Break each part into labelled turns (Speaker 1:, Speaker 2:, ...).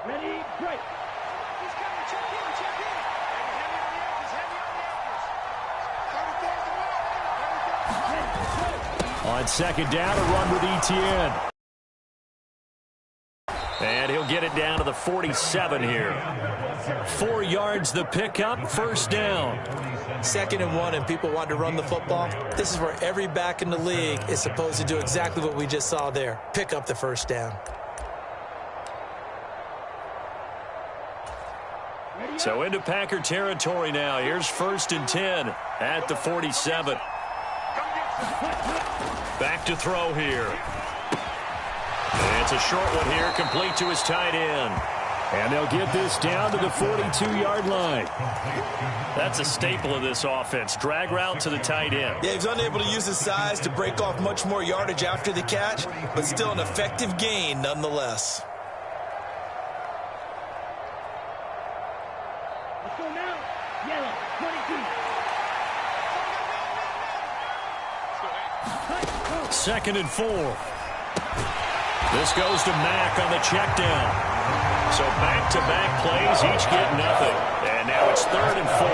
Speaker 1: Ready, break.
Speaker 2: He's coming, check in, check in. Heavy on the edges, heavy on the edges.
Speaker 3: On second down, a run with Etienne. And he'll get it down to the 47 here. 4 yards the pickup, first down.
Speaker 4: 2nd and 1, and people want to run the football. This is where every back in the league is supposed to do exactly what we just saw there. Pick up the first down.
Speaker 3: So into Packer territory now. Here's 1st and 10 at the 47. Back to throw here. It's a short one here, complete to his tight end. And they'll get this down to the 42-yard line. That's a staple of this offense. Drag route to the tight end.
Speaker 4: Yeah, he's unable to use his size to break off much more yardage after the catch, but still an effective gain nonetheless.
Speaker 1: Let's go now. Yellow, 22.
Speaker 3: 2nd and 4. This goes to Mack on the check down. So back-to-back plays, each get nothing. And now it's 3rd and 4.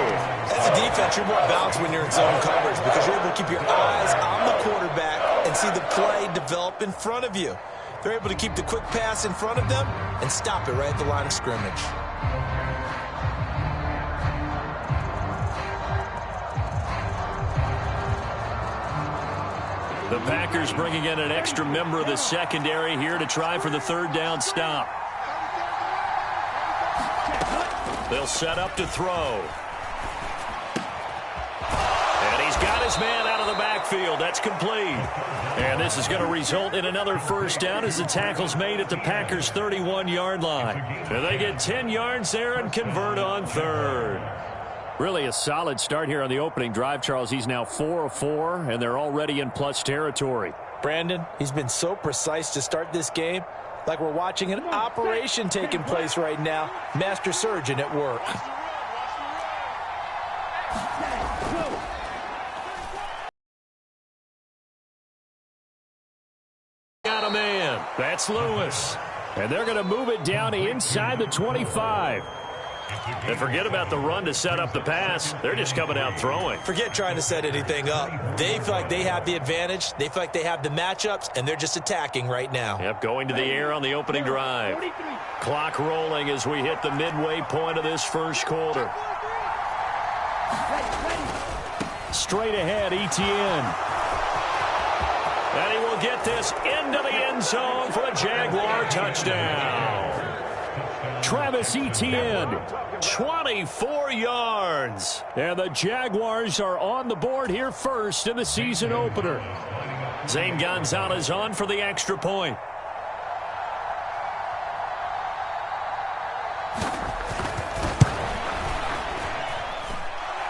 Speaker 4: As a defense, you're more balanced when you're in zone coverage because you're able to keep your eyes on the quarterback and see the play develop in front of you. They're able to keep the quick pass in front of them and stop it right at the line of scrimmage.
Speaker 3: The Packers bringing in an extra member of the secondary here to try for the 3rd down stop. They'll set up to throw. And he's got his man out of the backfield. That's complete. And this is going to result in another first down as the tackle's made at the Packers' 31-yard line. And they get 10 yards there and convert on 3rd. Really a solid start here on the opening drive, Charles. He's now 4 of 4, and they're already in plus territory.
Speaker 4: Brandon, he's been so precise to start this game, like we're watching an operation taking place right now. Master surgeon at work.
Speaker 3: Got a man. That's Lewis. And they're going to move it down inside the 25. And forget about the run to set up the pass. They're just coming out throwing.
Speaker 4: Forget trying to set anything up. They feel like they have the advantage. They feel like they have the matchups, and they're just attacking right now.
Speaker 3: Yep, going to the air on the opening drive. Clock rolling as we hit the midway point of this first quarter. Straight ahead, Etienne. And he will get this into the end zone for a Jaguar touchdown. Travis Etienne, 24 yards. And the Jaguars are on the board here first in the season opener. Zane Gonzalez on for the extra point.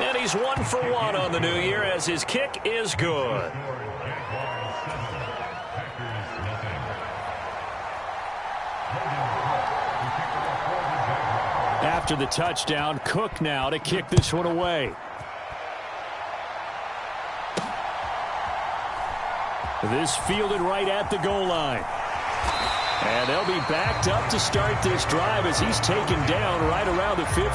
Speaker 3: And he's 1 for 1 on the new year as his kick is good. After the touchdown, Cook now to kick this one away. This fielded right at the goal line. And they'll be backed up to start this drive as he's taken down right around the 15.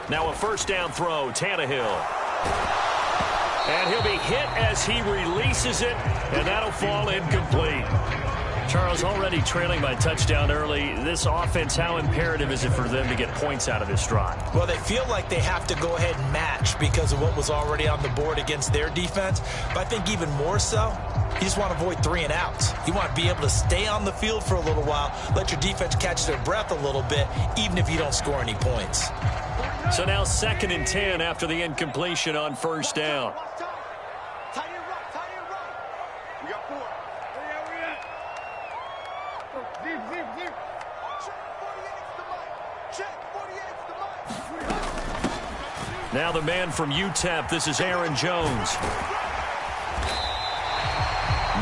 Speaker 3: Now a first down throw, Tannehill. And he'll be hit as he releases it, and that'll fall incomplete. Charles, already trailing by touchdown early. This offense, how imperative is it for them to get points out of this drive?
Speaker 4: Well, they feel like they have to go ahead and match because of what was already on the board against their defense. But I think even more so, you just want to avoid 3 and outs. You want to be able to stay on the field for a little while, let your defense catch their breath a little bit, even if you don't score any points.
Speaker 3: So now 2nd and 10 after the incompletion on first down.
Speaker 2: We got 4. Check 48's the mic. Check 48's the mic.
Speaker 3: Now the man from UTEP, this is Aaron Jones.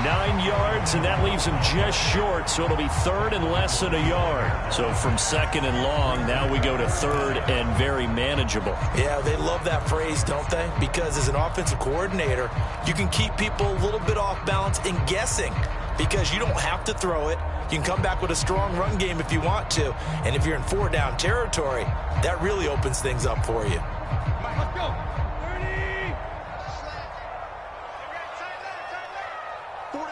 Speaker 3: 9 yards, and that leaves him just short, so it'll be third and less than a yard. So from second and long, now we go to third and very manageable.
Speaker 4: Yeah, they love that phrase, don't they? Because as an offensive coordinator, you can keep people a little bit off balance and guessing because you don't have to throw it. You can come back with a strong run game if you want to. And if you're in 4-down territory, that really opens things up for you.
Speaker 2: Let's go.
Speaker 1: 30.
Speaker 2: 4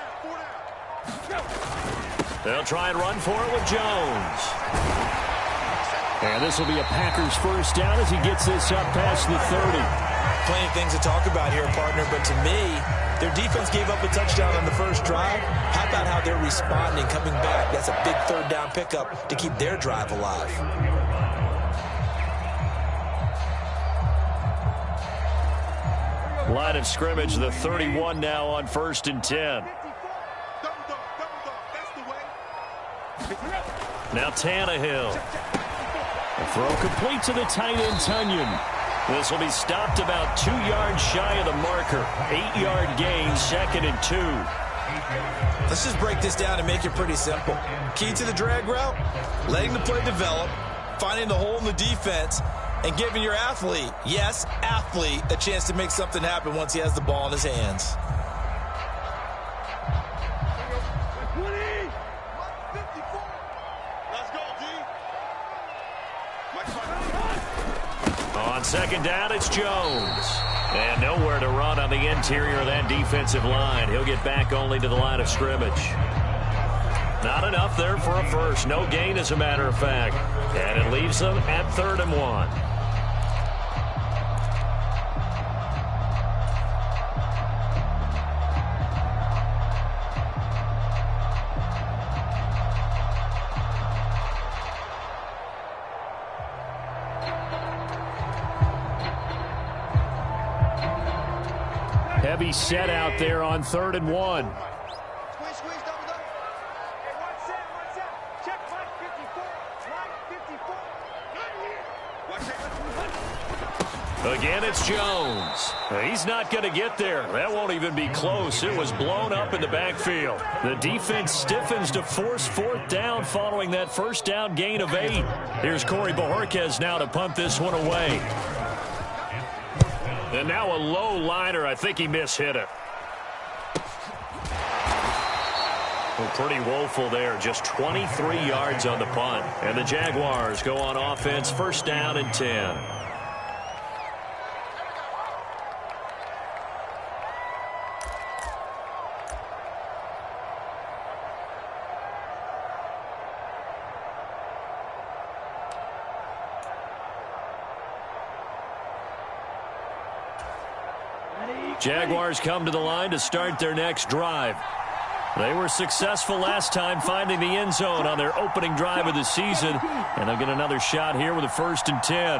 Speaker 2: down.
Speaker 3: They'll try and run for it with Jones. And this will be a Packers first down as he gets this up past the 30.
Speaker 4: Plenty of things to talk about here, partner, but to me, their defense gave up a touchdown on the first drive. How about how they're responding, coming back? That's a big third down pickup to keep their drive alive.
Speaker 3: Line of scrimmage, the 31 now on 1st and 10.
Speaker 2: Double dog. That's the way.
Speaker 3: Now Tannehill. A throw complete to the tight end, Tunyon. This will be stopped about 2 yards shy of the marker. 8-yard gain, 2nd and 2.
Speaker 4: Let's just break this down and make it pretty simple. Key to the drag route, letting the play develop, finding the hole in the defense, and giving your athlete, yes, athlete, a chance to make something happen once he has the ball in his hands.
Speaker 2: 20. 54. Let's go, D.
Speaker 3: On second down, it's Jones. And nowhere to run on the interior of that defensive line. He'll get back only to the line of scrimmage. Not enough there for a first. No gain, as a matter of fact. And it leaves them at 3rd and 1. Heavy set out there on 3rd and 1.
Speaker 2: Squeeze, double dog. Hey, one set. Check line 54. Line 54.
Speaker 3: Again, it's Jones. He's not going to get there. That won't even be close. It was blown up in the backfield. The defense stiffens to force 4th down following that first down gain of 8. Here's Corey Bojorquez now to punt this one away. And now a low liner. I think he mishit it. Well, pretty woeful there. Just 23 yards on the punt. And the Jaguars go on offense, 1st down and 10. Jaguars come to the line to start their next drive. They were successful last time finding the end zone on their opening drive of the season, and they'll get another shot here with a 1st and 10.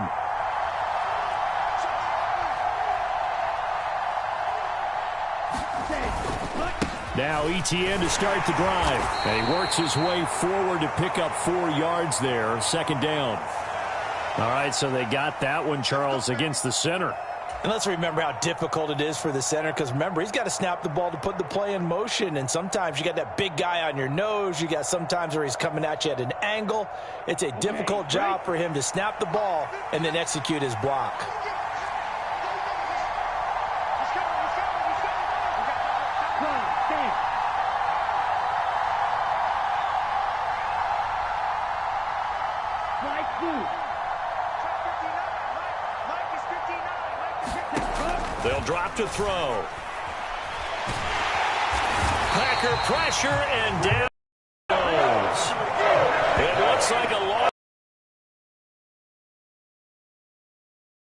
Speaker 3: Now Etienne to start the drive, and he works his way forward to pick up 4 yards there, 2nd down. All right, so they got that one, Charles, against the center.
Speaker 4: And let's remember how difficult it is for the center, because remember, he's got to snap the ball to put the play in motion, and sometimes you got that big guy on your nose. You got sometimes where he's coming at you at an angle. It's a difficult job for him to snap the ball and then execute his block.
Speaker 3: They'll drop to throw. Packer pressure, and down goes. It looks like a long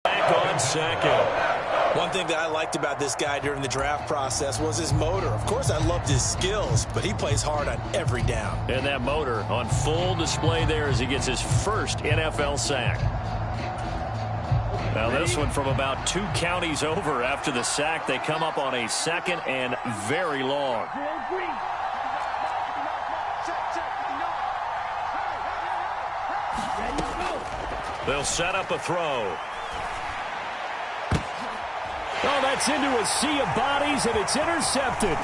Speaker 3: back on 2nd.
Speaker 4: One thing that I liked about this guy during the draft process was his motor. Of course, I loved his skills, but he plays hard on every down.
Speaker 3: And that motor on full display there as he gets his first NFL sack. Now this one from about 2 counties over after the sack. They come up on a 2nd and very long. They'll set up a throw. Oh, that's into a sea of bodies, and it's intercepted.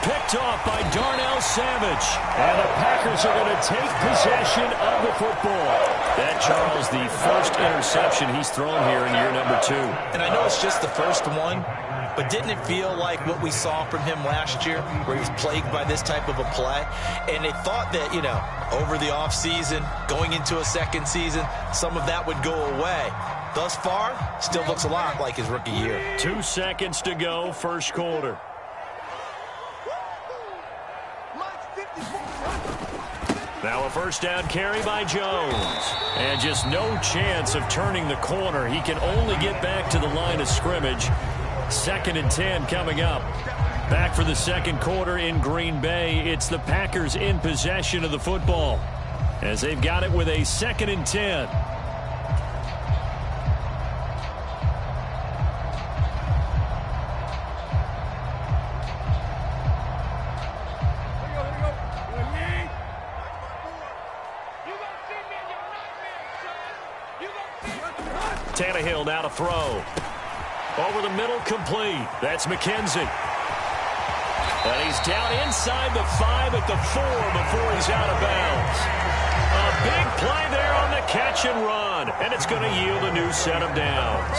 Speaker 3: Picked off by Darnell Savage. And the Packers are going to take possession of the football. That, Charles, the first interception he's thrown here in year number 2.
Speaker 4: And I know it's just the first one, but didn't it feel like what we saw from him last year, where he was plagued by this type of a play? And they thought that, you know, over the offseason, going into a second season, some of that would go away. Thus far, still looks a lot like his rookie year.
Speaker 3: 2 seconds to go, first quarter. Now a first down carry by Jones. And just no chance of turning the corner. He can only get back to the line of scrimmage. 2nd and 10 coming up. Back for the second quarter in Green Bay. It's the Packers in possession of the football, as they've got it with a 2nd and 10. Tannehill now to throw. Over the middle, complete. That's McKenzie. And he's down inside the 5 at the 4 before he's out of bounds. A big play there on the catch and run. And it's going to yield a new set of downs.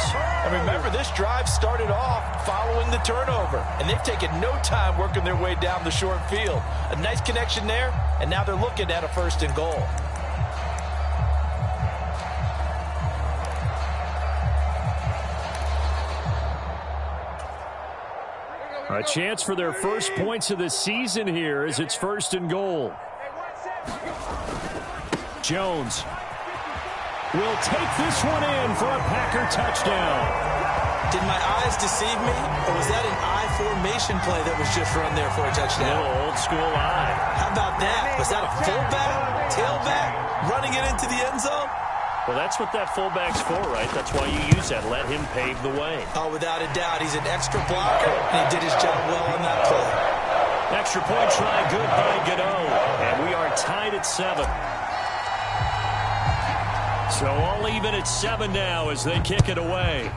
Speaker 4: And remember, this drive started off following the turnover. And they've taken no time working their way down the short field. A nice connection there, and now they're looking at a 1st and goal.
Speaker 3: A chance for their first points of the season here as it's 1st and goal. Jones will take this one in for a Packer touchdown.
Speaker 4: Did my eyes deceive me, or was that an I formation play that was just run there for a touchdown?
Speaker 3: A little old school eye.
Speaker 4: How about that? Was that a fullback, tailback, running it into the end zone?
Speaker 3: Well, that's what that fullback's for, right? That's why you use that. Let him pave the way.
Speaker 4: Oh, without a doubt. He's an extra blocker, and he did his job well on that play.
Speaker 3: Extra point try, good by Godot. And we are tied at 7. So all even at 7 now as they kick it away.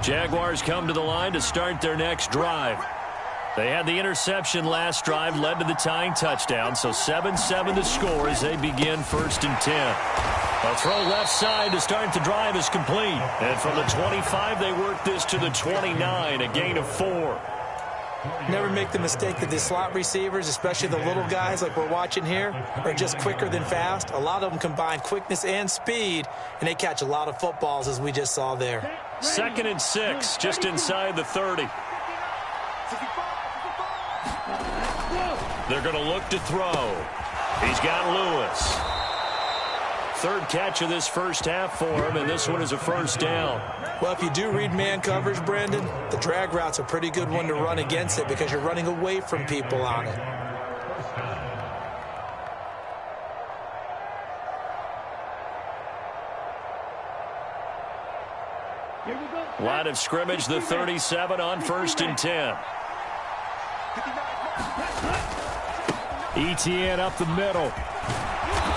Speaker 3: Jaguars come to the line to start their next drive. They had the interception last drive, led to the tying touchdown, so 7-7 to score as they begin 1st and 10. A throw left side to start the drive is complete. And from the 25, they work this to the 29, a gain of 4.
Speaker 4: Never make the mistake that the slot receivers, especially the little guys like we're watching here, are just quicker than fast. A lot of them combine quickness and speed, and they catch a lot of footballs, as we just saw there.
Speaker 3: 2nd and 6, just inside the 30. They're going to look to throw. He's got Lewis. 3rd catch of this first half for him, and this one is a 1st down.
Speaker 4: Well, if you do read man coverage, Brandon, the drag route's a pretty good one to run against it because you're running away from people on it.
Speaker 3: Line of scrimmage, the 37 on 1st and 10. Etienne up the middle.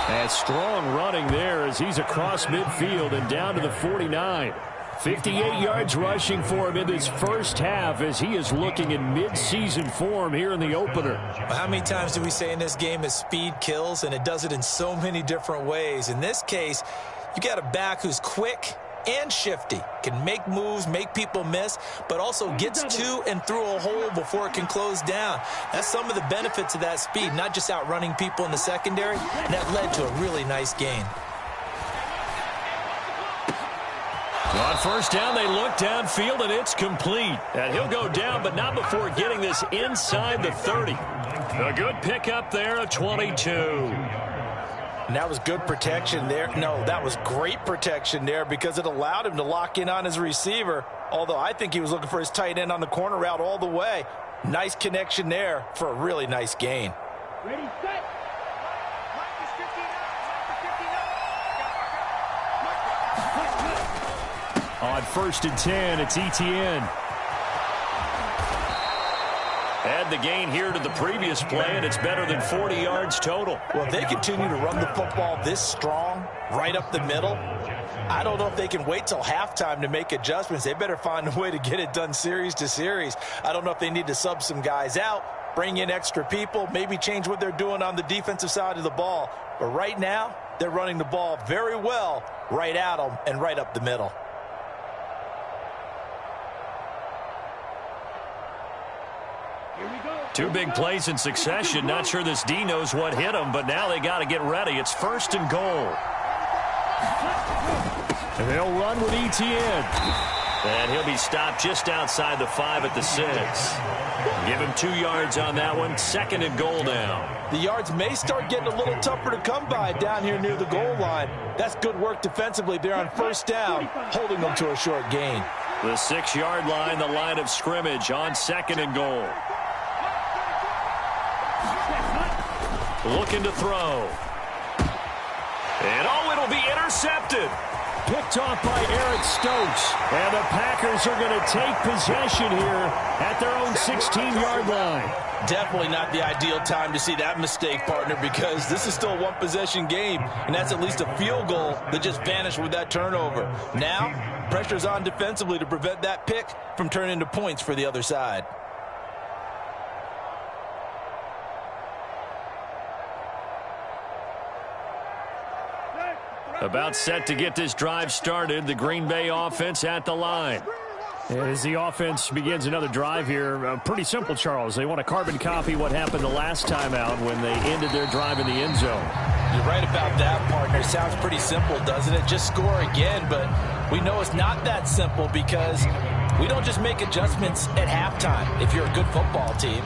Speaker 3: And strong running there as he's across midfield and down to the 49. 58 yards rushing for him in this first half as he is looking in mid-season form here in the opener.
Speaker 4: Well, how many times do we say in this game that speed kills, and it does it in so many different ways? In this case, you got a back who's quick and shifty, can make moves, make people miss, but also gets to and through a hole before it can close down. That's some of the benefits of that speed, not just outrunning people in the secondary, and that led to a really nice gain.
Speaker 3: On 1st down, they look downfield, and it's complete. And he'll go down, but not before getting this inside the 30. A good pickup there, a 22.
Speaker 4: And that was good protection there. No, that was great protection there because it allowed him to lock in on his receiver, although I think he was looking for his tight end on the corner route all the way. Nice connection there for a really nice gain.
Speaker 1: Ready, set.
Speaker 2: Mike is 59.
Speaker 3: On 1st and 10, it's Etienne. Add the gain here to the previous play, and it's better than 40 yards total.
Speaker 4: Well, if they continue to run the football this strong, right up the middle, I don't know if they can wait till halftime to make adjustments. They better find a way to get it done series to series. I don't know if they need to sub some guys out, bring in extra people, maybe change what they're doing on the defensive side of the ball. But right now, they're running the ball very well right at them and right up the middle.
Speaker 1: Here we go.
Speaker 3: Two big plays in succession. Not sure this D knows what hit him, but now they got to get ready. It's 1st and goal. And they'll run with Etienne. And he'll be stopped just outside the 5 at the 6. Give him 2 yards on that one. 2nd and goal now.
Speaker 4: The yards may start getting a little tougher to come by down here near the goal line. That's good work defensively there on 1st down, holding them to a short gain.
Speaker 3: The 6-yard line, the line of scrimmage on 2nd and goal. Looking to throw. And it'll be intercepted. Picked off by Eric Stokes. And the Packers are going to take possession here at their own 16-yard line.
Speaker 4: Definitely not the ideal time to see that mistake, partner, because this is still a one-possession game, and that's at least a field goal that just vanished with that turnover. Now, pressure's on defensively to prevent that pick from turning into points for the other side.
Speaker 3: About set to get this drive started. The Green Bay offense at the line. As the offense begins another drive here, pretty simple, Charles. They want to carbon copy what happened the last time out when they ended their drive in the end zone.
Speaker 4: You're right about that, partner. Sounds pretty simple, doesn't it? Just score again, but we know it's not that simple because we don't just make adjustments at halftime if you're a good football team.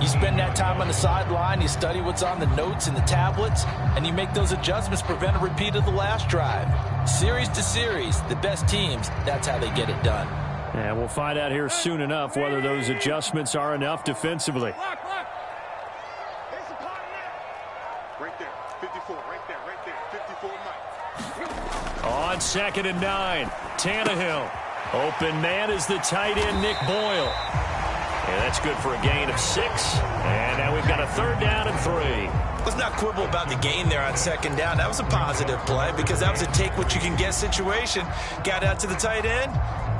Speaker 4: You spend that time on the sideline, you study what's on the notes and the tablets, and you make those adjustments, prevent a repeat of the last drive. Series to series, the best teams, that's how they get it done.
Speaker 3: And we'll find out here soon enough whether those adjustments are enough defensively.
Speaker 2: Right there, 54, right there, 54 Mike.
Speaker 3: On 2nd and 9, Tannehill. Open man is the tight end, Nick Boyle. And that's good for a gain of 6. And now we've got a 3rd down and 3.
Speaker 4: Let's not quibble about the gain there on 2nd down. That was a positive play because that was a take-what-you-can-get situation. Got out to the tight end.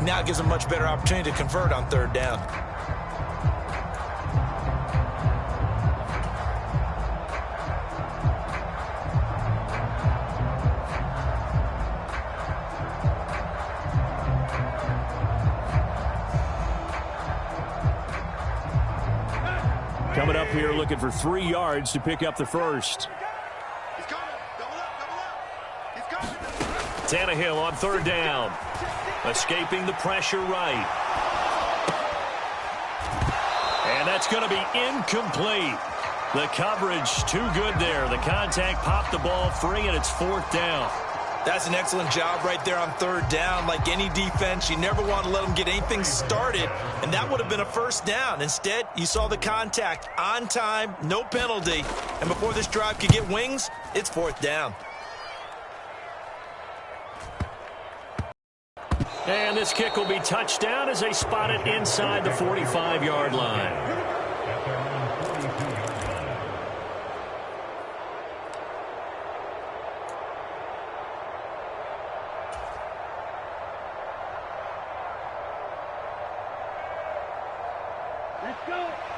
Speaker 4: Now it gives a much better opportunity to convert on 3rd down.
Speaker 3: Coming up here looking for 3 yards to pick up the first.
Speaker 2: He's coming. Double up, double up. He's coming.
Speaker 3: Tannehill on 3rd down. Escaping the pressure right. And that's going to be incomplete. The coverage too good there. The contact popped the ball free, and it's 4th down.
Speaker 4: That's an excellent job right there on 3rd down. Like any defense, you never want to let them get anything started, and that would have been a 1st down. Instead, you saw the contact on time, no penalty, and before this drive could get wings, it's 4th down.
Speaker 3: And this kick will be touchdown as they spot it inside the 45-yard line.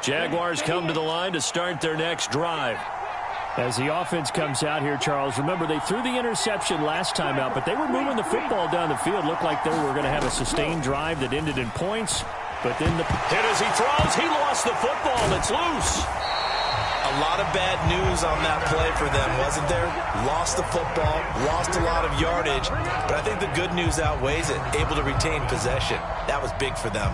Speaker 3: Jaguars come to the line to start their next drive. As the offense comes out here, Charles, remember they threw the interception last time out, but they were moving the football down the field. Looked like they were going to have a sustained drive that ended in points. But then the hit as he throws, he lost the football. It's loose.
Speaker 4: A lot of bad news on that play for them, wasn't there? Lost the football, lost a lot of yardage, but I think the good news outweighs it. Able to retain possession. That was big for them.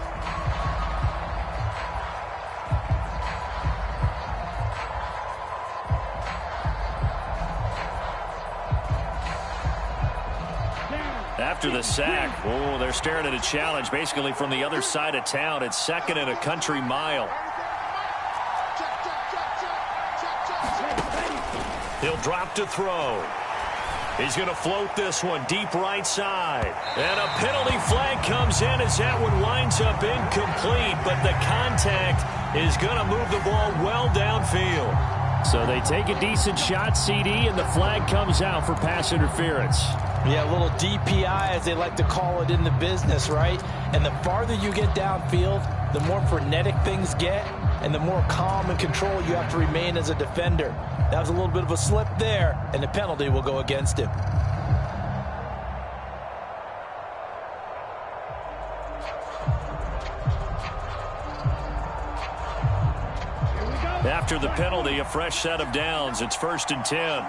Speaker 3: After the sack, oh, they're staring at a challenge basically from the other side of town. It's second and a country mile. He'll drop to throw. He's going to float this one deep right side. And a penalty flag comes in as that one winds up incomplete, but the contact is going to move the ball well downfield. So they take a decent shot, CD, and the flag comes out for pass interference.
Speaker 4: Yeah, a little DPI, as they like to call it in the business, right? And the farther you get downfield, the more frenetic things get, and the more calm and control you have to remain as a defender. That was a little bit of a slip there, and the penalty will go against him.
Speaker 3: After the penalty, a fresh set of downs. It's 1st and 10.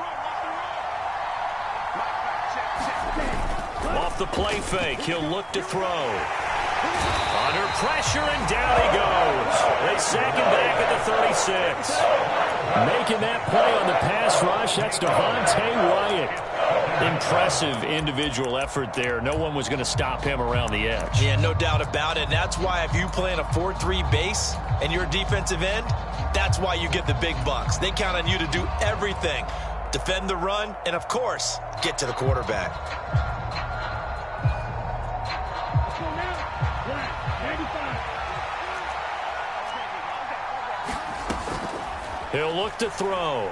Speaker 3: Off the play fake, he'll look to throw. Under pressure, and down he goes. They sack him back at the 36. Making that play on the pass rush, that's Devontae Wyatt. Impressive individual effort there. No one was going to stop him around the edge.
Speaker 4: Yeah, no doubt about it. And that's why if you play in a 4-3 base and you're a defensive end, that's why you get the big bucks. They count on you to do everything. Defend the run, and of course, get to the quarterback.
Speaker 3: He'll look to throw.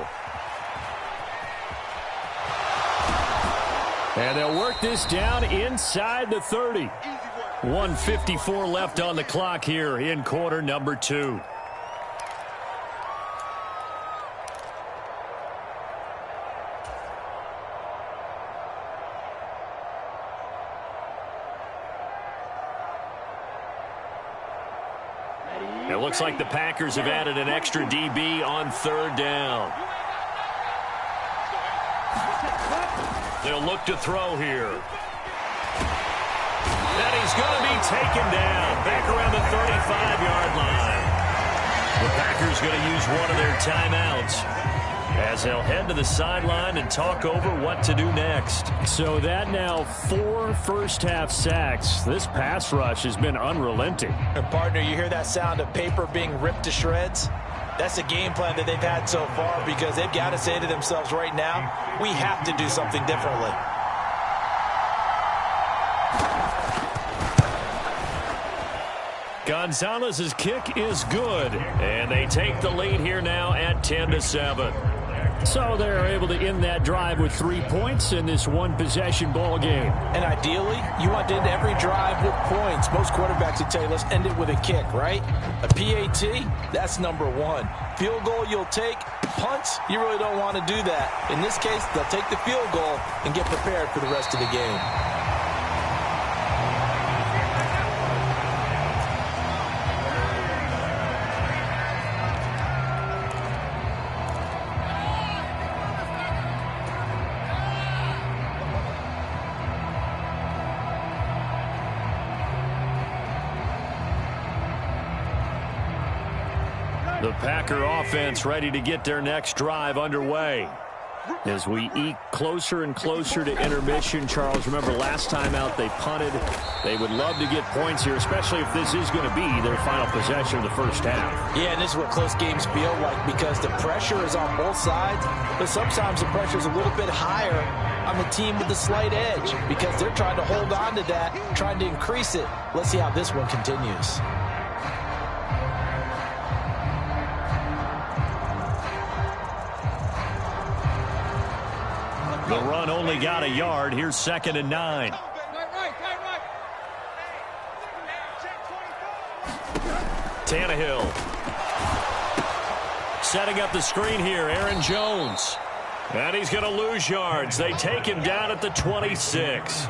Speaker 3: And they'll work this down inside the 30. 1:54 left on the clock here in quarter number 2. It looks like the Packers have added an extra DB on 3rd down. They'll look to throw here. And he's going to be taken down back around the 35-yard line. The Packers going to use one of their timeouts as they'll head to the sideline and talk over what to do next. So that now 4 first-half sacks. This pass rush has been unrelenting.
Speaker 4: And partner, you hear that sound of paper being ripped to shreds? That's the game plan that they've had so far, because they've got to say to themselves right now, we have to do something differently.
Speaker 3: Gonzalez's kick is good, and they take the lead here now at 10-7. So they're able to end that drive with 3 points in this one-possession ball game.
Speaker 4: And ideally, you want to end every drive with points. Most quarterbacks would tell you, let's end it with a kick, right? A PAT, that's number 1. Field goal you'll take. Punts, you really don't want to do that. In this case, they'll take the field goal and get prepared for the rest of the game.
Speaker 3: The Packer offense ready to get their next drive underway. As we eke closer and closer to intermission, Charles, remember last time out they punted. They would love to get points here, especially if this is going to be their final possession of the first half.
Speaker 4: Yeah, and this is what close games feel like, because the pressure is on both sides, but sometimes the pressure is a little bit higher on the team with the slight edge, because they're trying to hold on to that, trying to increase it. Let's see how this one continues.
Speaker 3: The run only got a yard. Here's 2nd and 9. Tannehill. Setting up the screen here, Aaron Jones. And he's going to lose yards. They take him down at the 26.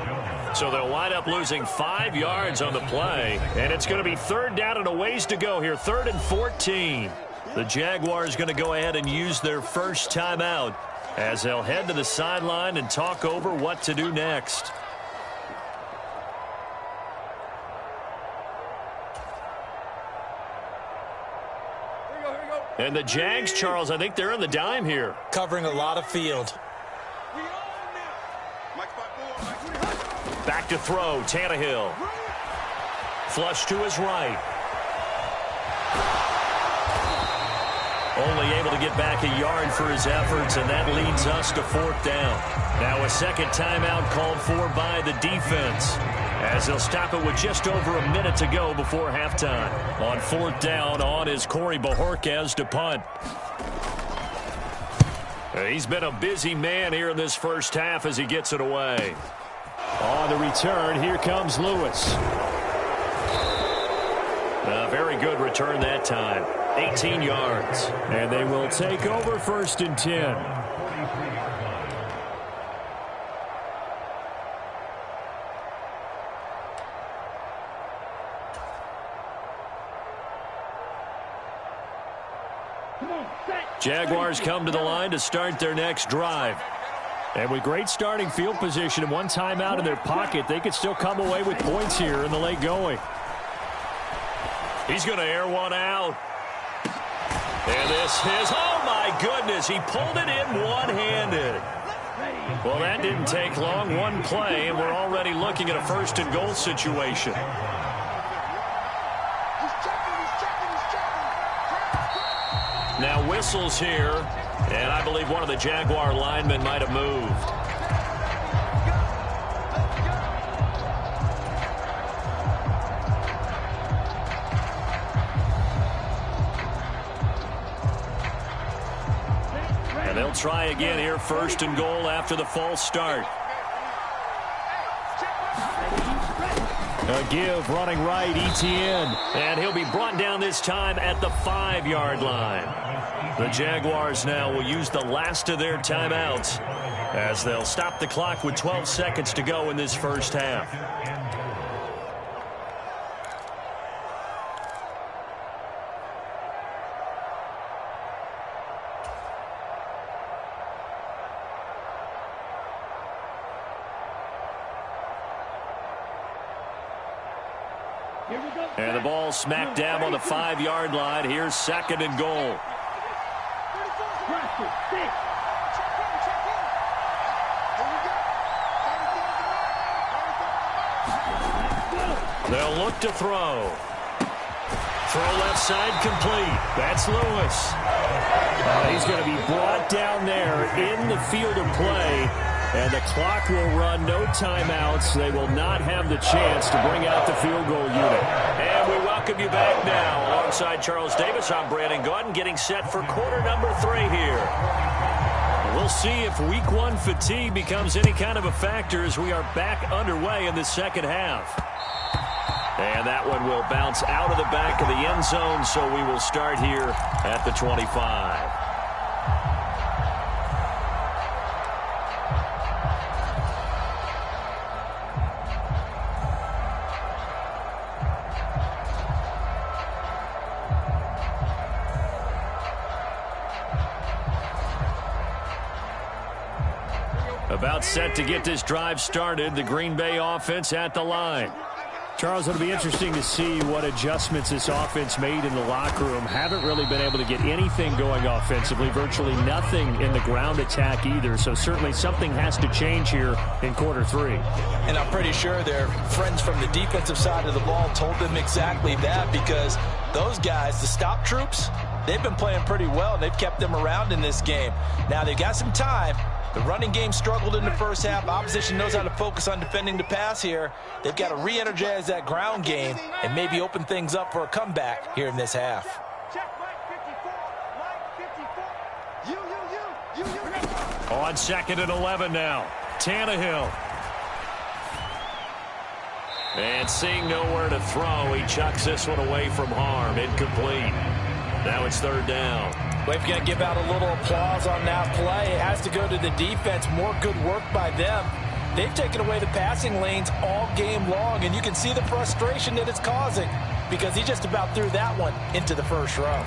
Speaker 3: So they'll wind up losing 5 yards on the play. And it's going to be 3rd down and a ways to go here. 3rd and 14. The Jaguars going to go ahead and use their first timeout as they'll head to the sideline and talk over what to do next. And the Jags, Charles, I think they're on the dime here.
Speaker 4: Covering a lot of field.
Speaker 3: Back back to throw. Tannehill. Flush to his right. Only able to get back a yard for his efforts, and that leads us to 4th down. Now a second timeout called for by the defense, as they'll stop it with just over a minute to go before halftime. On 4th down, on is Corey Bojorquez to punt. He's been a busy man here in this first half as he gets it away.
Speaker 5: On the return, here comes Lewis.
Speaker 3: A very good return that time. 18 yards.
Speaker 5: And they will take over 1st and 10.
Speaker 3: Jaguars come to the line to start their next drive.
Speaker 5: And with great starting field position and one timeout in their pocket, they could still come away with points here in the late going.
Speaker 3: He's going to air one out. And this is, oh my goodness, he pulled it in one-handed. Well, that didn't take long, one play, and we're already looking at a 1st and goal situation. Now whistles here, and I believe one of the Jaguar linemen might have moved. They'll try again here, 1st and goal after the false start.
Speaker 5: A give running right, Etienne.
Speaker 3: And he'll be brought down this time at the 5-yard line. The Jaguars now will use the last of their timeouts as they'll stop the clock with 12 seconds to go in this first half. And the ball smack dab on the 5-yard line. Here's 2nd and goal. They'll look to throw. Throw left side complete. That's Lewis.
Speaker 5: He's going to be brought down there in the field of play. And the clock will run, no timeouts. They will not have the chance to bring out the field goal unit.
Speaker 3: And we welcome you back now. Alongside Charles Davis, I'm Brandon Gaudin, getting set for quarter number 3 here. We'll see if week 1 fatigue becomes any kind of a factor as we are back underway in the second half. And that one will bounce out of the back of the end zone, so we will start here at the 25. About set to get this drive started. The Green Bay offense at the line.
Speaker 5: Charles, it'll be interesting to see what adjustments this offense made in the locker room. Haven't really been able to get anything going offensively. Virtually nothing in the ground attack either. So certainly something has to change here in quarter 3.
Speaker 4: And I'm pretty sure their friends from the defensive side of the ball told them exactly that, because those guys, the stop troops, they've been playing pretty well, and they've kept them around in this game. Now they've got some time. The running game struggled in the first half. Opposition knows how to focus on defending the pass here. They've got to re-energize that ground game and maybe open things up for a comeback here in this half.
Speaker 3: On 2nd and 11 now. Tannehill. And seeing nowhere to throw, he chucks this one away from harm. Incomplete. Now it's 3rd down.
Speaker 4: We've got to give out a little applause on that play. It has to go to the defense. More good work by them. They've taken away the passing lanes all game long, and you can see the frustration that it's causing because he just about threw that one into the first row.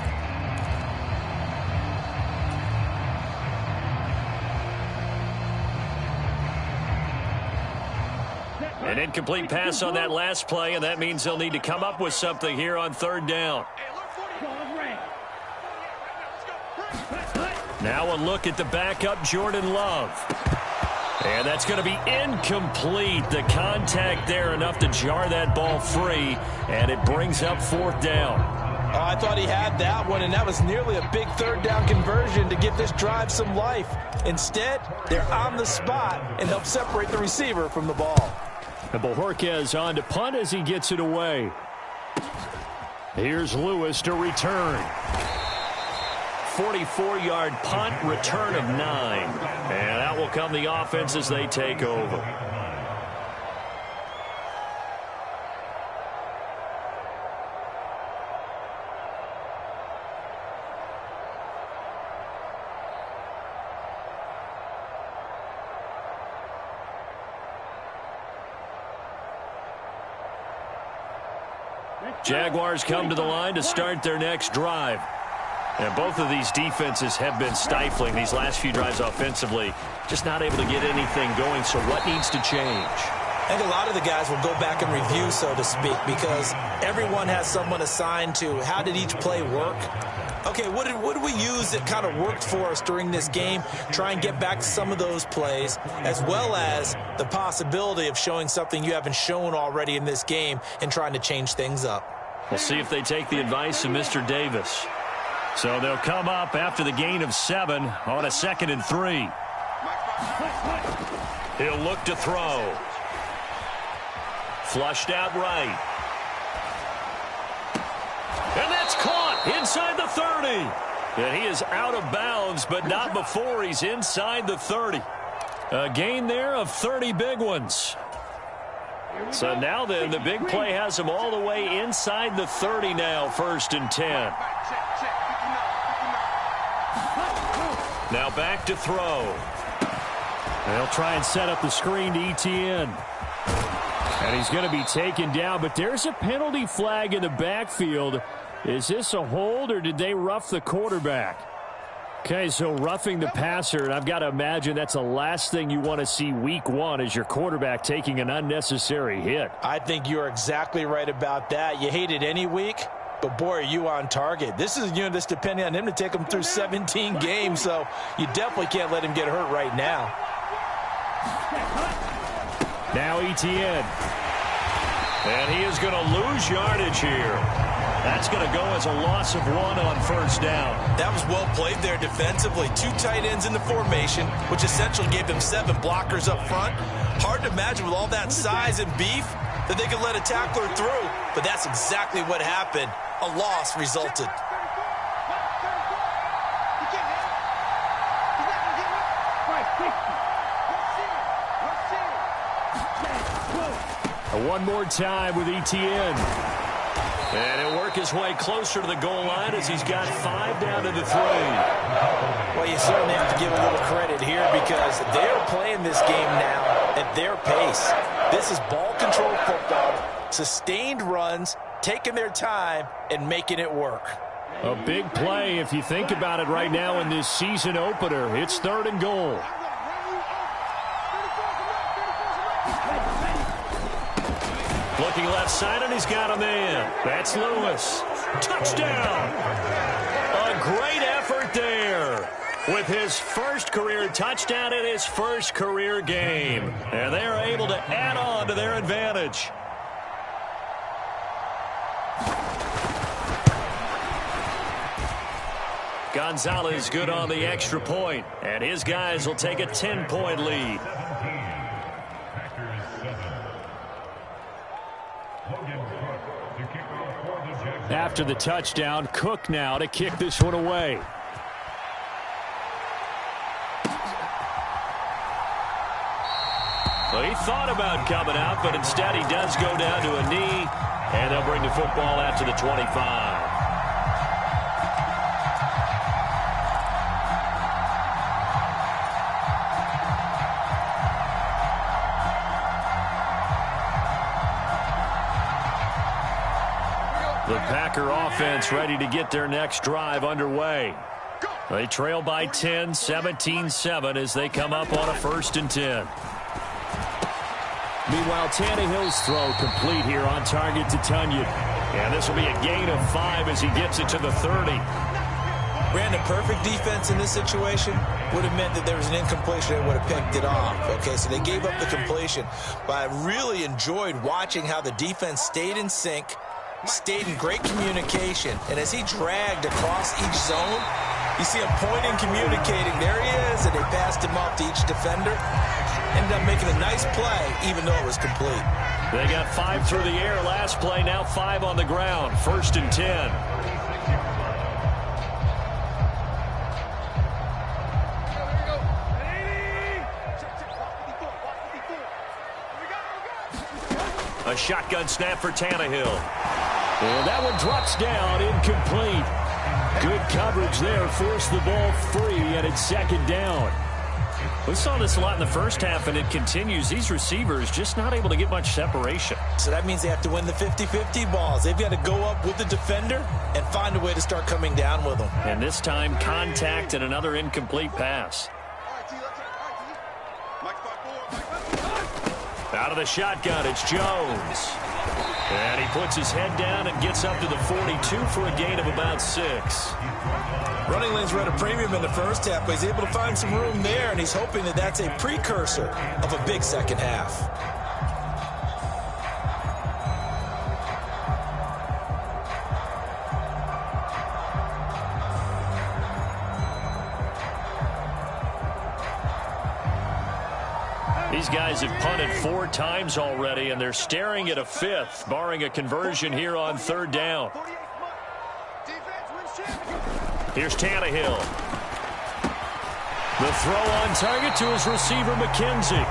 Speaker 3: An incomplete pass on that last play, and that means they'll need to come up with something here on 3rd down. Now a look at the backup, Jordan Love. And that's going to be incomplete. The contact there enough to jar that ball free, and it brings up 4th down.
Speaker 4: Oh, I thought he had that one, and that was nearly a big 3rd down conversion to give this drive some life. Instead, they're on the spot and help separate the receiver from the ball.
Speaker 5: And Bojorquez on to punt as he gets it away. Here's Lewis to return.
Speaker 3: 44-yard punt, return of 9. And that will come the offense as they take over. Jaguars come to the line to start their next drive. And both of these defenses have been stifling these last few drives offensively. Just not able to get anything going. So what needs to change?
Speaker 4: I think a lot of the guys will go back and review, so to speak, because everyone has someone assigned to how did each play work. Okay, what did we use that kind of worked for us during this game? Try and get back to some of those plays, as well as the possibility of showing something you haven't shown already in this game and trying to change things up.
Speaker 3: We'll see if they take the advice of Mr. Davis. So they'll come up after the gain of 7 on a 2nd and 3. He'll look to throw. Flushed out right. And that's caught inside the 30. And he is out of bounds, but not before he's inside the 30. A gain there of 30 big ones. So now then, the big play has him all the way inside the 30 now, 1st and 10. Now back to throw.
Speaker 5: They'll try and set up the screen to Etienne. And he's going to be taken down, but there's a penalty flag in the backfield. Is this a hold, or did they rough the quarterback? Okay, so roughing the passer, and I've got to imagine that's the last thing you want to see week 1 is your quarterback taking an unnecessary hit.
Speaker 4: I think you're exactly right about that. You hate it any week, but boy, are you on target. This is a unit that's depending on him to take him through 17 games, so you definitely can't let him get hurt right now.
Speaker 5: Now Etienne.
Speaker 3: And he is going to lose yardage here. That's going to go as a loss of 1 on 1st down.
Speaker 4: That was well played there defensively. 2 tight ends in the formation, which essentially gave them 7 blockers up front. Hard to imagine with all that size and beef that they could let a tackler through, but that's exactly what happened. A loss resulted.
Speaker 5: One more time with Etienne.
Speaker 3: And he'll work his way closer to the goal line as he's got 5 down to the 3.
Speaker 4: Well, you certainly have to give a little credit here because they're playing this game now at their pace. This is ball control football, sustained runs, taking their time, and making it work.
Speaker 5: A big play if you think about it right now in this season opener. It's 3rd and goal.
Speaker 3: Looking left side, and he's got him in. That's Lewis. Touchdown! A great effort there with his first career touchdown in his first career game. And they're able to add on to their advantage. Gonzalez good on the extra point, and his guys will take a 10-point lead.
Speaker 5: After the touchdown, Cook now to kick this one away.
Speaker 3: Well, he thought about coming out, but instead he does go down to a knee, and they'll bring the football out to the 25. The Packer offense ready to get their next drive underway. They trail by 10, 17-7 as they come up on a 1st and 10.
Speaker 5: Meanwhile, Tannehill's throw complete here on target to Tunyon.
Speaker 3: And this will be a gain of 5 as he gets it to the 30.
Speaker 4: Brandon, perfect defense in this situation. would have meant that there was an incompletion and would have picked it off. Okay, so they gave up the completion. But I really enjoyed watching how the defense stayed in sync, stayed in great communication, and as he dragged across each zone, you see him pointing, communicating. There he is, and they passed him off to each defender. Ended up making a nice play, even though it was complete.
Speaker 3: They got 5 through the air last play, now 5 on the ground. 1st and 10. A shotgun snap for Tannehill. And that one drops down, incomplete. Good coverage there, forced the ball free, and it's 2nd down. We saw this a lot in the first half, and it continues. These receivers just not able to get much separation.
Speaker 4: So that means they have to win the 50-50 balls. They've got to go up with the defender and find a way to start coming down with them.
Speaker 3: And this time, contact and another incomplete pass. Out of the shotgun, it's Jones. And he puts his head down and gets up to the 42 for a gain of about 6.
Speaker 4: Running lanes were at a premium in the first half, but he's able to find some room there, and he's hoping that that's a precursor of a big second half.
Speaker 3: These guys have punted 4 times already, and they're staring at a 5th, barring a conversion here on 3rd down. Here's Tannehill. The throw on target to his receiver, McKenzie.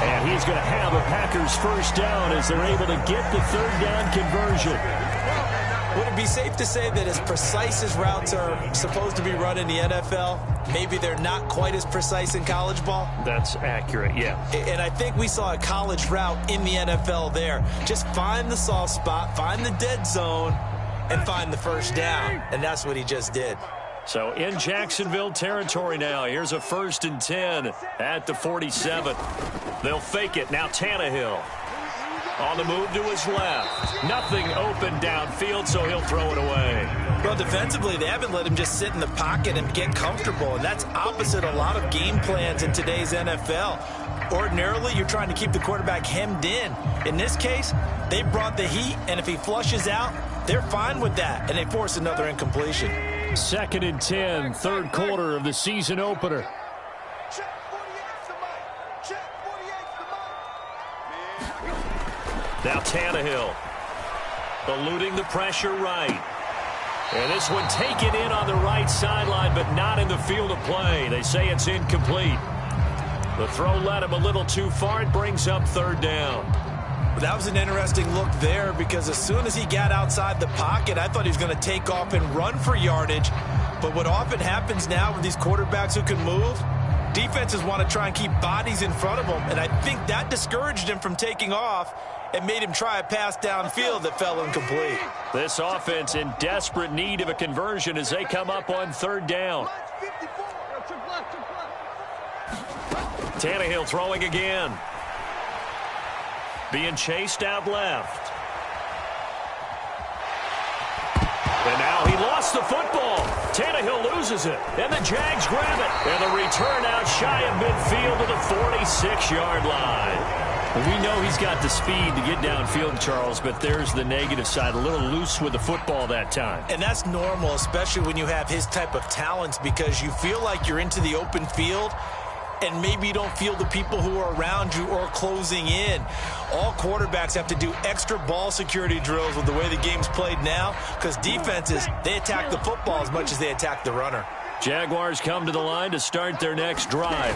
Speaker 3: And he's going to have a Packers 1st down as they're able to get the 3rd down conversion.
Speaker 4: Would it be safe to say that as precise as routes are supposed to be run in the NFL, maybe they're not quite as precise in college ball?
Speaker 3: That's accurate, yeah.
Speaker 4: And I think we saw a college route in the NFL there. Just find the soft spot, find the dead zone, and find the 1st down. And that's what he just did.
Speaker 3: So in Jacksonville territory now. Here's a 1st and 10 at the 47. They'll fake it. Now Tannehill. On the move to his left. Nothing open downfield, so he'll throw it away.
Speaker 4: Well, defensively, they haven't let him just sit in the pocket and get comfortable, and that's opposite a lot of game plans in today's NFL. Ordinarily, you're trying to keep the quarterback hemmed in. In this case, they brought the heat, and if he flushes out, they're fine with that, and they force another incompletion.
Speaker 3: 2nd and 10, 3rd quarter of the season opener. Now Tannehill, eluding the pressure right. And this one taken in on the right sideline, but not in the field of play. They say it's incomplete. The throw led him a little too far. It brings up 3rd down.
Speaker 4: That was an interesting look there because as soon as he got outside the pocket, I thought he was going to take off and run for yardage. But what often happens now with these quarterbacks who can move, defenses want to try and keep bodies in front of them, and I think that discouraged him from taking off and made him try a pass downfield that fell incomplete.
Speaker 3: This offense in desperate need of a conversion as they come up on 3rd down. Tannehill throwing again. Being chased out left. And now he lost the football. Tannehill loses it. And the Jags grab it. And the return out shy of midfield to the 46-yard line. We know he's got the speed to get downfield, Charles, but there's the negative side. A little loose with the football that time.
Speaker 4: And that's normal, especially when you have his type of talents, because you feel like you're into the open field and maybe you don't feel the people who are around you or closing in. All quarterbacks have to do extra ball security drills with the way the game's played now because defenses, they attack the football as much as they attack the runner.
Speaker 3: Jaguars come to the line to start their next drive.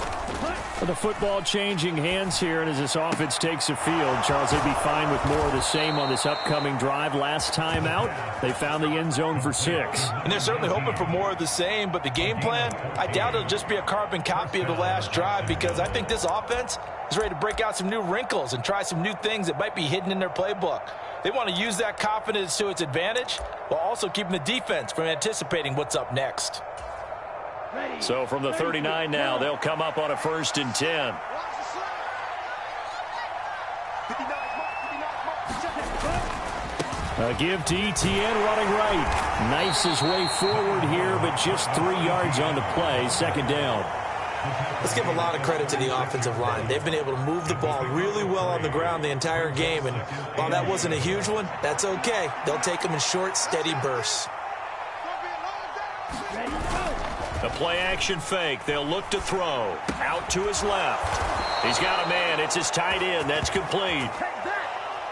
Speaker 5: The football changing hands here, and as this offense takes the field, Charles, they'd be fine with more of the same on this upcoming drive. Last time out, they found the end zone for 6.
Speaker 4: And they're certainly hoping for more of the same, but the game plan, I doubt it'll just be a carbon copy of the last drive because I think this offense is ready to break out some new wrinkles and try some new things that might be hidden in their playbook. They want to use that confidence to its advantage while also keeping the defense from anticipating what's up next.
Speaker 3: So from the 39 now, they'll come up on a 1st and 10.
Speaker 5: A give to Etienne running right. Knifes his way forward here, but just 3 yards on the play. 2nd down.
Speaker 4: Let's give a lot of credit to the offensive line. They've been able to move the ball really well on the ground the entire game, and while that wasn't a huge one, that's okay. They'll take them in short, steady bursts.
Speaker 3: The play-action fake. They'll look to throw. Out to his left. He's got a man. It's his tight end. That's complete.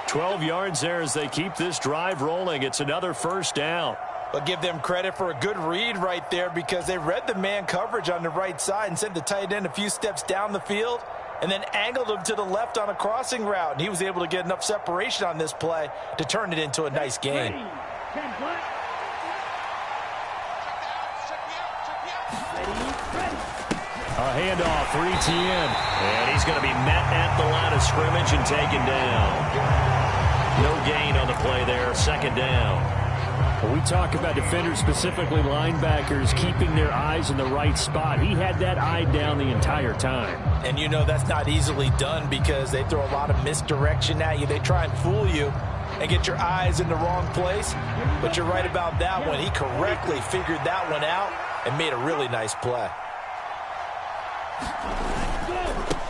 Speaker 3: 12 yards there as they keep this drive rolling. It's another first down.
Speaker 4: But give them credit for a good read right there because they read the man coverage on the right side and sent the tight end a few steps down the field and then angled him to the left on a crossing route. And he was able to get enough separation on this play to turn it into a nice gain.
Speaker 3: A handoff for Etienne. And he's going to be met at the line of scrimmage and taken down. No gain on the play there. Second down.
Speaker 5: We talk about defenders, specifically linebackers, keeping their eyes in the right spot. He had that eye down the entire time.
Speaker 4: And you know that's not easily done because they throw a lot of misdirection at you. They try and fool you and get your eyes in the wrong place. But you're right about that one. He correctly figured that one out and made a really nice play.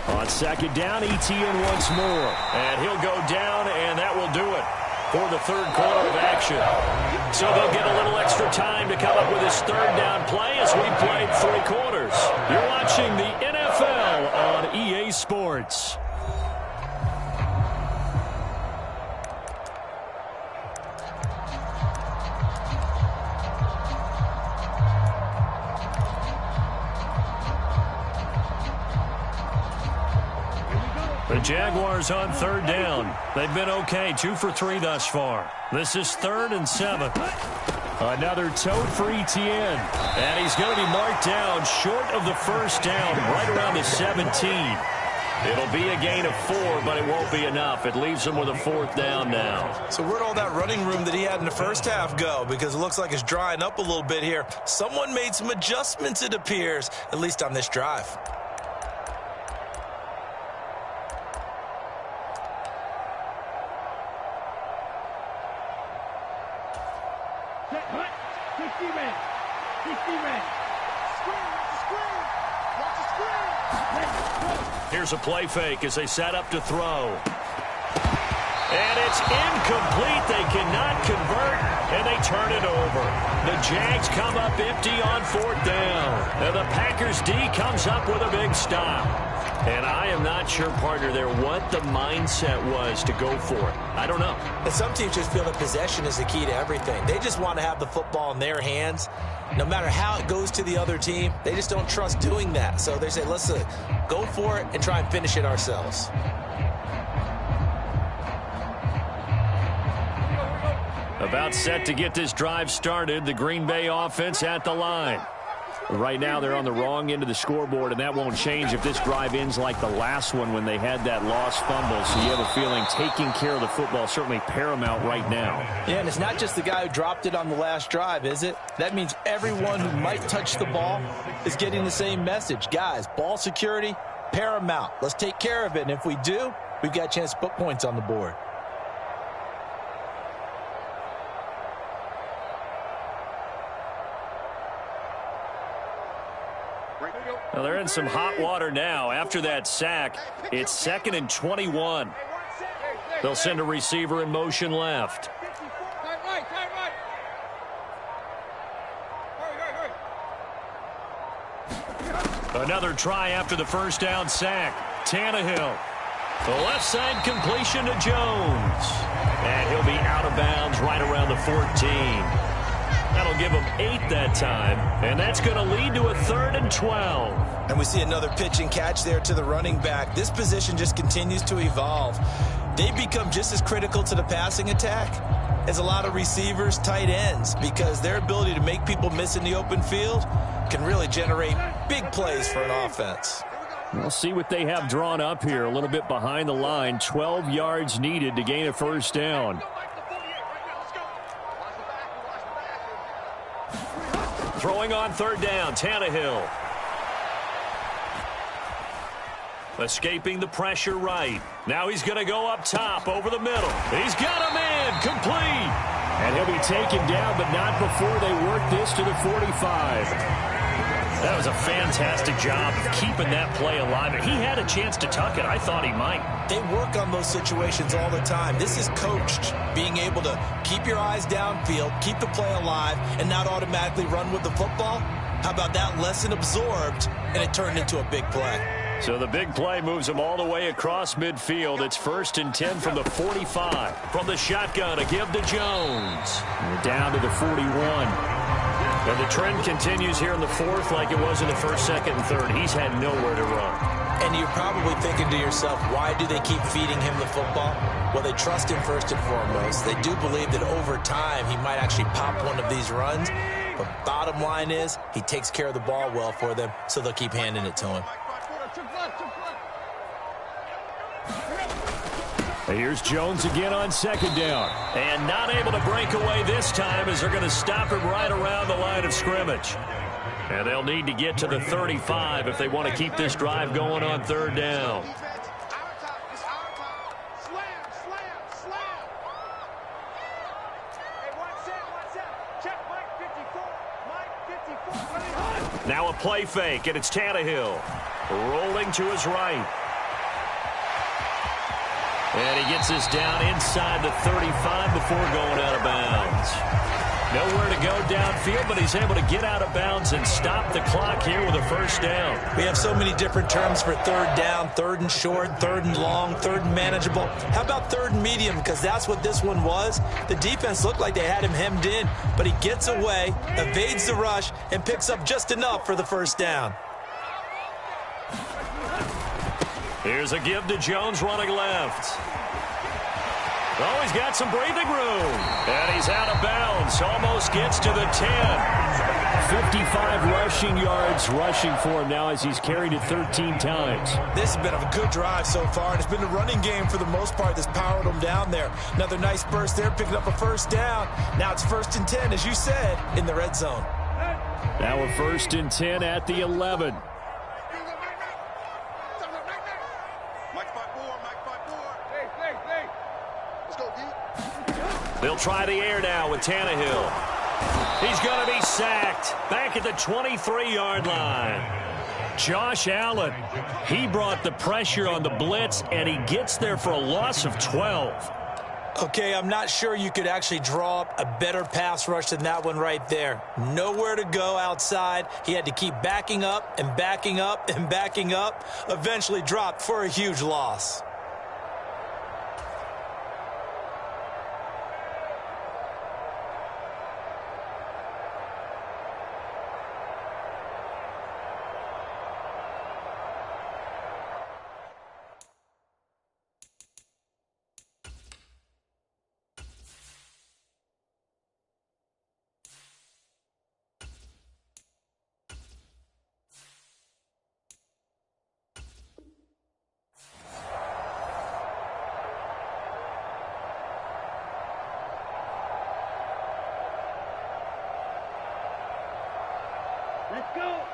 Speaker 3: On second down, Etienne once more. And he'll go down, and that will do it for the third quarter of action. So they'll get a little extra time to come up with his third down play as we played 3 quarters. You're watching the NFL on EA Sports. The Jaguars on third down. They've been okay, 2 for 3 thus far. This is 3rd and 7. Another tote for Etienne. And he's going to be marked down short of the first down, right around the 17. It'll be a gain of 4, but it won't be enough. It leaves him with a 4th down now.
Speaker 4: So where'd all that running room that he had in the first half go? Because it looks like it's drying up a little bit here. Someone made some adjustments, it appears, at least on this drive.
Speaker 3: Here's a play fake as they set up to throw. And it's incomplete. They cannot convert, and they turn it over. The Jags come up empty on 4th down. And the Packers D comes up with a big stop. And I am not sure, partner, there what the mindset was to go for it. I don't know.
Speaker 4: And some teams just feel that possession is the key to everything. They just want to have the football in their hands. No matter how it goes to the other team, they just don't trust doing that. So they say, let's go for it and try and finish it ourselves.
Speaker 3: About set to get this drive started, the Green Bay offense at the line. Right now they're on the wrong end of the scoreboard, and that won't change if this drive ends like the last one when they had that lost fumble. So you have a feeling taking care of the football certainly paramount right now.
Speaker 4: Yeah, and it's not just the guy who dropped it on the last drive, is it? That means everyone who might touch the ball is getting the same message. Guys, ball security, paramount. Let's take care of it, and if we do, we've got a chance to put points on the board.
Speaker 3: Well, they're in some hot water now. After that sack, it's 2nd and 21. They'll send a receiver in motion left. Another try after the first down sack. Tannehill. The left side completion to Jones. And he'll be out of bounds right around the 14. That'll give him 8 that time, and that's going to lead to a 3rd and 12.
Speaker 4: And we see another pitch and catch there to the running back. This position just continues to evolve. They become just as critical to the passing attack as a lot of receivers, tight ends, because their ability to make people miss in the open field can really generate big plays for an offense.
Speaker 5: We'll see what they have drawn up here. A little bit behind the line. 12 yards needed to gain a first down.
Speaker 3: Throwing on 3rd down, Tannehill. Escaping the pressure right. Now he's going to go up top over the middle. He's got a man, complete.
Speaker 5: And he'll be taken down, but not before they work this to the 45. That was a fantastic job of keeping that play alive. He had a chance to tuck it. I thought he might.
Speaker 4: They work on those situations all the time. This is coached, being able to keep your eyes downfield, keep the play alive, and not automatically run with the football. How about that lesson absorbed, and it turned into a big play?
Speaker 5: So the big play moves them all the way across midfield. It's 1st and 10 from the 45. From the shotgun, a give to Jones. And down to the 41. And the trend continues here in the 4th like it was in the 1st, 2nd, and 3rd. He's had nowhere to run.
Speaker 4: And you're probably thinking to yourself, why do they keep feeding him the football? Well, they trust him first and foremost. They do believe that over time he might actually pop one of these runs. But bottom line is, he takes care of the ball well for them, so they'll keep handing it to him.
Speaker 5: Here's Jones again on 2nd down. And not able to break away this time as they're going to stop him right around the line of scrimmage. And they'll need to get to the 35 if they want to keep this drive going on 3rd down. Now a play fake, and it's Tannehill rolling to his right. And he gets this down inside the 35 before going out of bounds. Nowhere to go downfield, but he's able to get out of bounds and stop the clock here with a 1st down.
Speaker 4: We have so many different terms for 3rd down, 3rd and short, 3rd and long, 3rd and manageable. How about 3rd and medium? Because that's what this one was. The defense looked like they had him hemmed in, but he gets away, evades the rush, and picks up just enough for the 1st down.
Speaker 5: Here's a give to Jones running left. Oh, he's got some breathing room. And he's out of bounds. Almost gets to the 10. 55 rushing yards rushing for him now as he's carried it 13 times.
Speaker 4: This has been a good drive so far, and it's been the running game for the most part that's powered him down there. Another nice burst there, picking up a 1st down. Now it's 1st and 10, as you said, in the red zone.
Speaker 5: Now we're 1st and 10 at the 11. They'll try the air now with Tannehill. He's going to be sacked back at the 23-yard line. Josh Allen, he brought the pressure on the blitz, and he gets there for a loss of 12.
Speaker 4: Okay, I'm not sure you could actually draw up a better pass rush than that one right there. Nowhere to go outside. He had to keep backing up and backing up and backing up. Eventually dropped for a huge loss.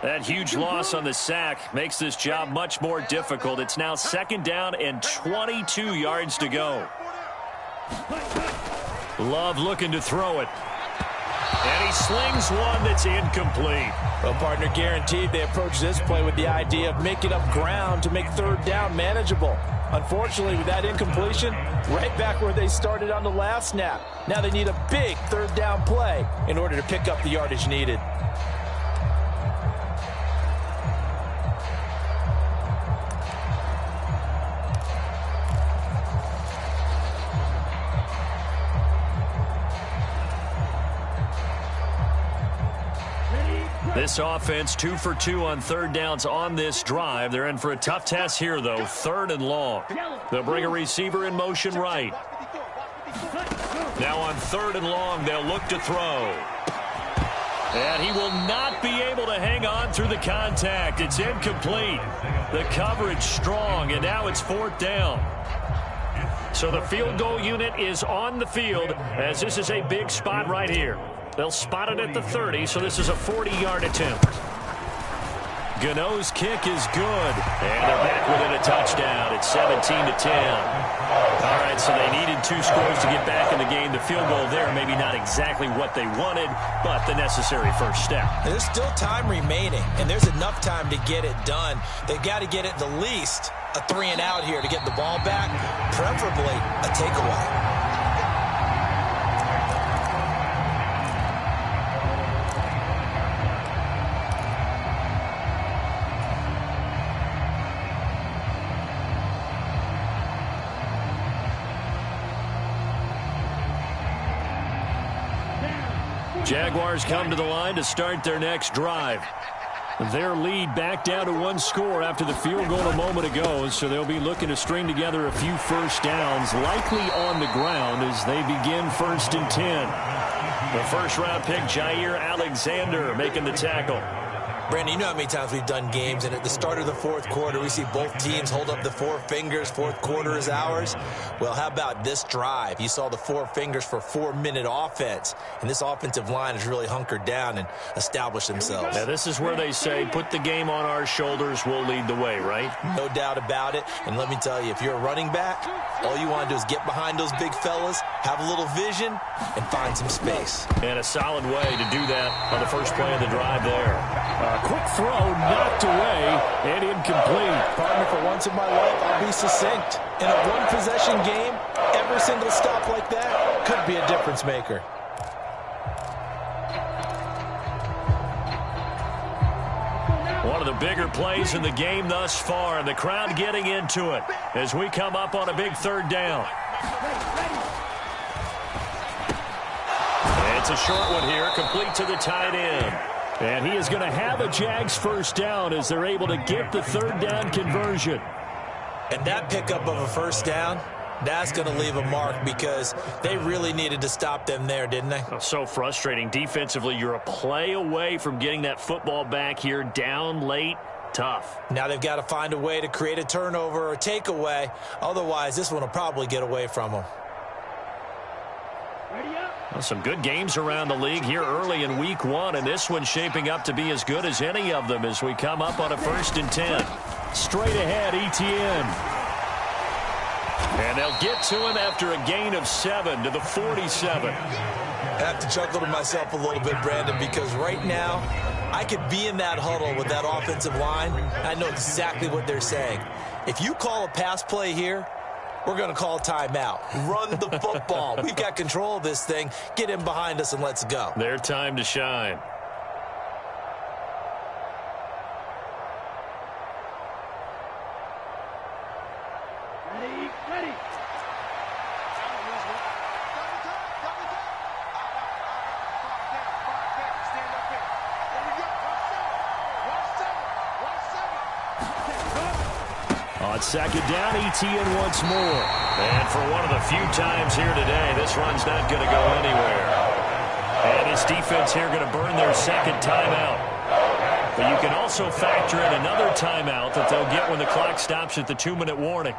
Speaker 5: That huge loss on the sack makes this job much more difficult. It's now 2nd down and 22 yards to go. Love looking to throw it. And he slings one that's incomplete.
Speaker 4: Well, partner, guaranteed they approach this play with the idea of making up ground to make 3rd down manageable. Unfortunately, with that incompletion, right back where they started on the last snap. Now they need a big 3rd down play in order to pick up the yardage needed.
Speaker 5: This offense 2 for 2 on 3rd downs on this drive. They're in for a tough test here, though. 3rd and long. They'll bring a receiver in motion right. Now on 3rd and long, they'll look to throw. And he will not be able to hang on through the contact. It's incomplete. The coverage strong, and now it's 4th down. So the field goal unit is on the field as this is a big spot right here. They'll spot it at the 30, so this is a 40-yard attempt.
Speaker 3: Gano's kick is good. And they're back within a touchdown. It's 17-10. All right, so they needed 2 scores to get back in the game. The field goal there, maybe not exactly what they wanted, but the necessary first step.
Speaker 4: There's still time remaining, and there's enough time to get it done. They've got to get it the least a 3-and-out here to get the ball back, preferably a takeaway.
Speaker 3: Jaguars come to the line to start their next drive. Their lead back down to 1 score after the field goal a moment ago, so they'll be looking to string together a few first downs, likely on the ground as they begin 1st and 10. The first-round pick, Jair Alexander, making the tackle.
Speaker 4: Brandon, you know how many times we've done games, and at the start of the 4th quarter, we see both teams hold up the 4 fingers, 4th quarter is ours. Well, how about this drive? You saw the 4 fingers for 4-minute offense, and this offensive line has really hunkered down and established themselves.
Speaker 3: Now, this is where they say, put the game on our shoulders, we'll lead the way, right?
Speaker 4: No doubt about it, and let me tell you, if you're a running back, all you want to do is get behind those big fellas, have a little vision, and find some space.
Speaker 3: And a solid way to do that on the first play of the drive there.
Speaker 5: Quick throw, knocked away, and incomplete.
Speaker 4: Partner, for once in my life, I'll be succinct. In a one-possession game, every single stop like that could be a difference maker.
Speaker 3: One of the bigger plays in the game thus far, and the crowd getting into it as we come up on a big 3rd down. It's a short one here, complete to the tight end. And he is going to have a Jags first down as they're able to get the 3rd down conversion.
Speaker 4: And that pickup of a first down, that's going to leave a mark because they really needed to stop them there, didn't they?
Speaker 3: So frustrating. Defensively, you're a play away from getting that football back here, down late. Tough.
Speaker 4: Now they've got to find a way to create a turnover or takeaway. Otherwise, this one will probably get away from them.
Speaker 3: Well, some good games around the league here early in week 1, and this one's shaping up to be as good as any of them as we come up on a 1st and 10. Straight ahead, ETN. And they'll get to him after a gain of 7 to the 47.
Speaker 4: I have to chuckle to myself a little bit, Brandon, because right now I could be in that huddle with that offensive line. I know exactly what they're saying. If you call a pass play here, we're going to call a timeout. Run the football. We've got control of this thing. Get in behind us and let's go.
Speaker 3: Their time to shine.
Speaker 1: Ready.
Speaker 3: On 2nd down, ETN once more. And for one of the few times here today, this run's not going to go anywhere. And this defense here going to burn their 2nd timeout. But you can also factor in another timeout that they'll get when the clock stops at the 2-minute warning.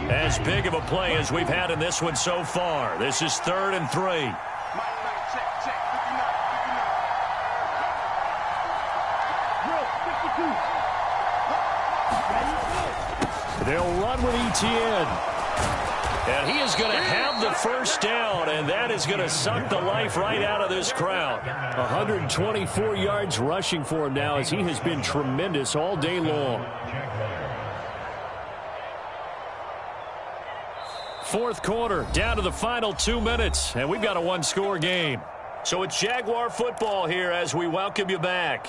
Speaker 3: As big of a play as we've had in this one so far. This is 3rd and 3. They'll run with ETN. And he is going to have the first down, and that is going to suck the life right out of this crowd.
Speaker 5: 124 yards rushing for him now as he has been tremendous all day long. 4th quarter, down to the final 2 minutes, and we've got a 1-score game. So it's Jaguar football here as we welcome you back.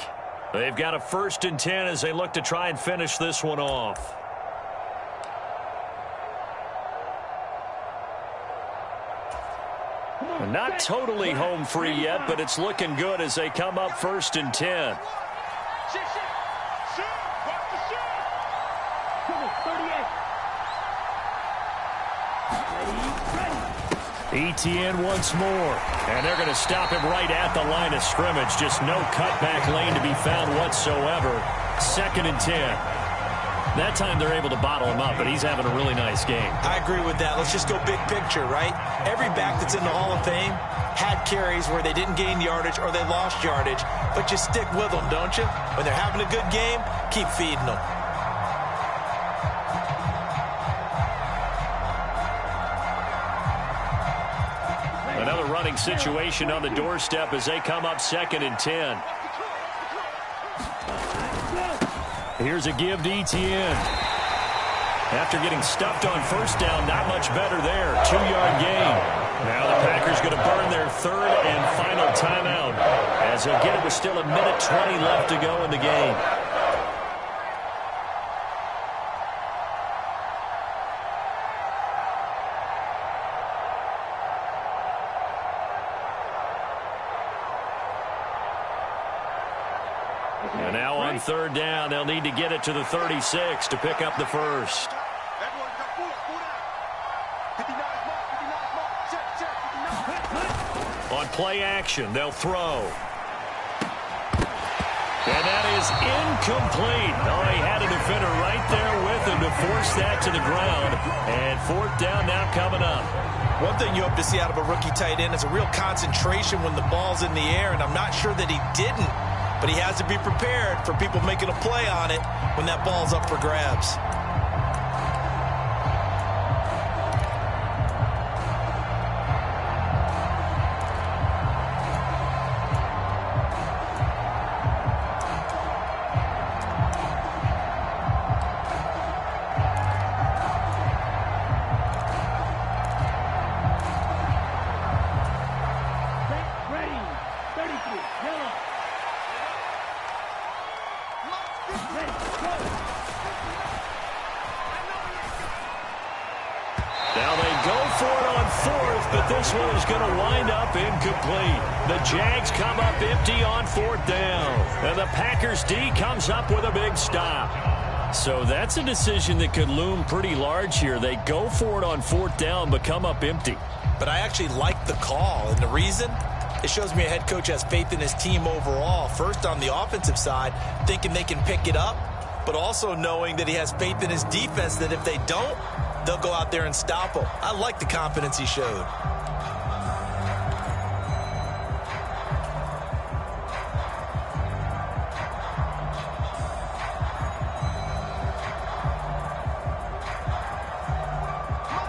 Speaker 5: They've got a 1st and 10 as they look to try and finish this one off. Not totally home free yet, but it's looking good as they come up 1st and 10.
Speaker 3: Etienne once more. And they're going to stop him right at the line of scrimmage. Just no cutback lane to be found whatsoever. 2nd and 10. That time they're able to bottle him up, but he's having a really nice game.
Speaker 4: I agree with that. Let's just go big picture, right? Every back that's in the Hall of Fame had carries where they didn't gain yardage or they lost yardage, but you stick with them, don't you? When they're having a good game, keep feeding them.
Speaker 3: Another running situation on the doorstep as they come up 2nd and 10. Here's a give to Etienne. After getting stuffed on 1st down, not much better there. 2-yard gain. Now the Packers going to burn their 3rd and final timeout as they'll get it with still 1:20 left to go in the game. And now on 3rd down, they'll need to get it to the 36 to pick up the first. On play action, they'll throw. And that is incomplete. Oh, he had a defender right there with him to force that to the ground. And 4th down now coming up.
Speaker 4: One thing you hope to see out of a rookie tight end is a real concentration when the ball's in the air, and I'm not sure that he didn't. But he has to be prepared for people making a play on it when that ball's up for grabs.
Speaker 1: Ready. 33. Yellow.
Speaker 3: Now they go for it on 4th, but this one is going to wind up incomplete. The Jags come up empty on 4th down. And the Packers D comes up with a big stop. So that's a decision that could loom pretty large here. They go for it on 4th down, but come up empty.
Speaker 4: But I actually like the call, and the reason? It shows me a head coach has faith in his team overall. First, on the offensive side, thinking they can pick it up, but also knowing that he has faith in his defense that if they don't, they'll go out there and stop them. I like the confidence he showed.